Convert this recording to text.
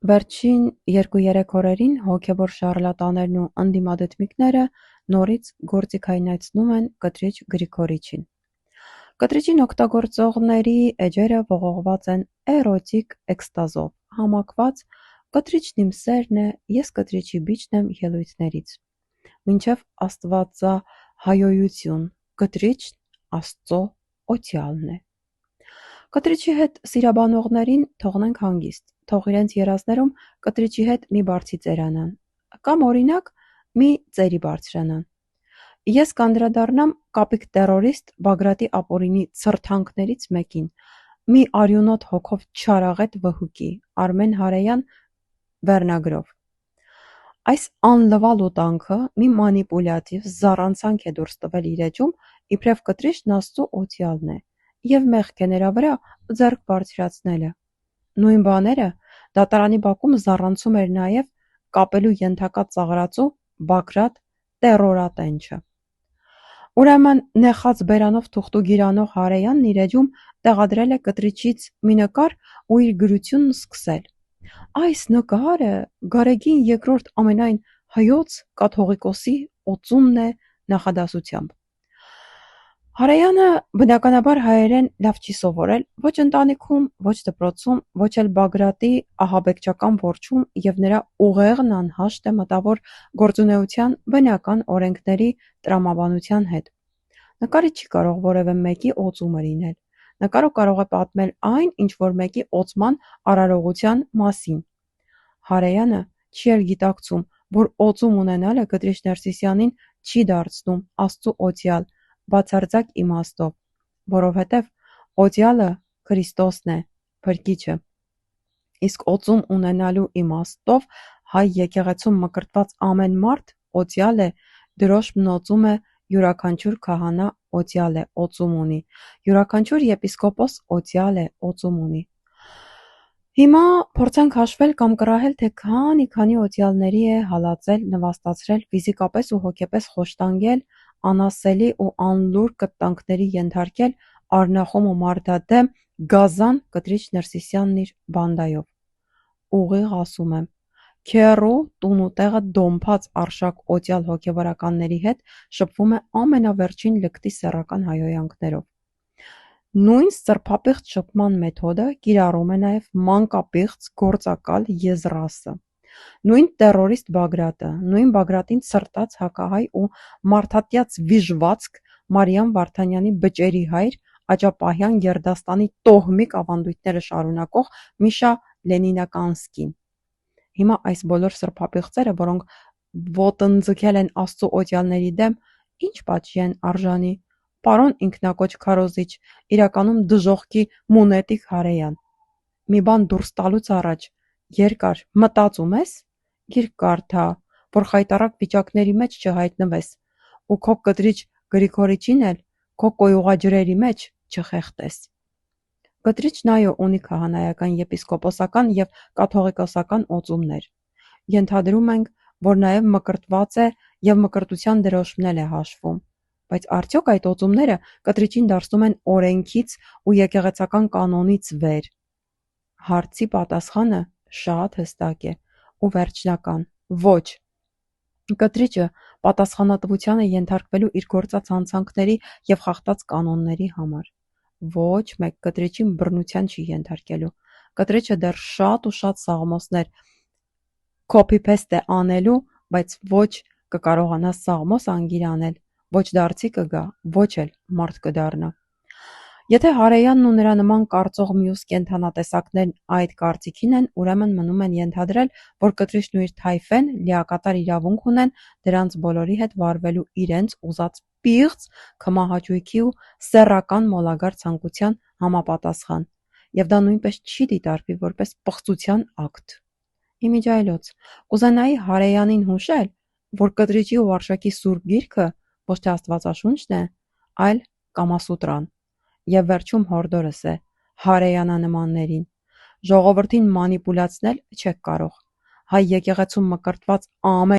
Վերջին 2-3 օրերին հոգևոր շառլատաներն ու ընդդիմադդմիկները նորից գործիքայնացնում են կտրիչ Գրիգորիչին։ Կտրիչին օգտագործողների էջերը ողողված են էրոտիկ էքստազով, համակված «Կտրիչն իմ սերն է, ես կտրիչի բիճն եմ» ելույթներից, մինչև աստվածահայոյություն, կտրիչն Աստծո օծյալն է։ Կտրիչի հետ սիրաբանողներին թողնենք հանգիստ, թող իրենց երազներում կտրիչի հետ մի բարձի ծերանան, կամ օրինակ մի ծերի բարձրանան։ Ես կանդրադառնամ կապիկ տերորիստ Բագրատի ապօրինի ցրթանքներից մեկին, մի արյունոտ հոգով չարաղետ վհուկի՝ Արմեն Հարեյան վերնագրով։ Այս անլվալ ուտանքը մի մանիպուլյատիվ զառանցանք է դուրս տվել իր էջում, իբրև կտրիչն Աստծո օծյալն է, և մեղք է նրա վրա ձեռք բարձրացնելը։ Նույն բաները դատարանի բակում զառանցում էր նաև կապելու ենթակա ծաղրածու Բագրատ տերորատենչը։ Ուրեմն նեխած բերանով թուղթու գիրանող Հարեյանն իր էջում տեղադրել է կտրիչից մի նկար ու իր գրությունն սկսել. «Այս նկարը Գարեգին II ամենայն Հայոց կաթողիկոսի օծումն է» նախադասությամբ։ Հարեյանը բնականաբար հայերեն լավ չի սովորել ոչ ընտանիքում, ոչ դպրոցում, ոչ էլ Բագրատի ահաբեկչական որջում և նրա ուղեղն անհաշտ է մտավոր գործունեության բնական օրենքների տրամաբանության հետ։ Նկարը չի կարող որևէ մեկի օծումը լինել։ Նկարը կարող է պատմել այն ինչ-որ մեկի օծման արարողության մասին։ Հարեյանը չի էլ գիտակցում, որ օծում ունենալը կտրիչ Ներսիսյանին չի դարձնում Աստծու օծյալ բացարձակ իմաստով, որովհետև օծյալը Քրիստոսն է, Փրկիչը, իսկ օծում ունենալու իմաստով հայ եկեղեցում մկրտված ամեն մարդ օծյալ է, դրոշմն օծում է, յուրաքանչյուր քահանա օծյալ է, օծում ունի, յուրաքանչյուր եպիսկոպոս օծյալ է, օծում ունի։ Հիմա փորձենք հաշվել կամ կռահել, թե քանի օծյալների է հալածել, նվաստացրել, ֆիզիկապես ու հոգեպես խոշտանգել, անասելի ու անլուր կտանքների ենթարկել Արնախում ու Մարդադեմ գազան կտրիչ Ներսիսյանն իր բանդայով։ Ուղիղ ասում եմ, քեռու տուն ու տեղը դոմփած արշակ օծյալ հոգևորականների հետ շփվում է ամենավերջին լկտի սեռական հայհոյանքներով։ Նույն սրբապիղծ շփման մեթոդը կիրառում է նաև մանկապիղծ գործակալ Եզրասը, նույն տերորիստ Բագրատը, նույն Բագրատին ցրտած հակահայ ու մարդատյաց վիժվածք Մարիամ Վարդանյանի բճերի հայր, Աճապահյան գերդաստանի տոհմիկ ավանդույթները շարունակող Միշա Լենինականսկին։ Հիմա այս բոլոր սրբապիղծերը, որոնք ոտնձգել են Աստծո օծյալների դեմ, ինչ պատժի են արժանի, պարոն ինքնակոչ քարոզիչ, իրականում դժոխքի Մունետիկ Հարեյան։ Մի բան դուրս տալուց առաջ երկար մտածում ես, գիրք կարդա, որ խայտառակ վիճակների մեջ չհայտնվես, ու քո կտրիչ Գրիգորիչին էլ քո կոյուղաջրերի մեջ չխեղդես։ Կտրիչն այո ունի քահանայական, եպիսկոպոսական և կաթողիկոսական օծումներ։ Ենթադրում ենք, որ նաև մկրտված է և մկրտության դրոշմն էլ է հաշվում, բայց արդյոք այդ օծումները կտրիչին դարձնում են օրենքից ու եկեղեցական կանոնից վեր։ Հարցի պատասխանը շատ հստակ է ու վերջնական՝ ոչ։ Կտրիչը պատասխանատվության է ենթարկվելու իր գործած հանցանքների և խախտած կանոնների համար։ Ոչ մեկ կտրիչին բռնության չի ենթարկելու։ Կտրիչը դեռ շատ ու շատ սաղմոսներ քոփի-փեսթ է անելու, բայց ոչ կկարողանա սաղմոս անգիր անել, ոչ դարձի կգա, ոչ էլ մարդ կդառնա։ Եթե Հարեյանն ու նրա նման կարծող մյուս կենդանատեսակներն այդ կարծիքին են, ուրեմն մնում են ենթադրել, որ կտրիչն ու իր թայֆեն լիակատար իրավունք ունեն դրանց բոլորի հետ վարվելու իրենց ուզած պիղծ, քմահաճույքի ու սեռական մոլագար ցանկության համապատասխան, և դա նույնպես չի դիտարկվի որպես պղծության ակտ։ Իմիջիայլոց, կուզենայի Հարեյանին հուշել, որ կտրիչի ու արշակի սուրբ գիրքը ոչ թե Աստվածաշունչն է, այլ Կամասուտրան, և վերջում հորդորս է Հարեյանանմաններին. ժողովրդին մանիպուլացնել չեք կարող, հայ եկեղեցում մկրտված ամեն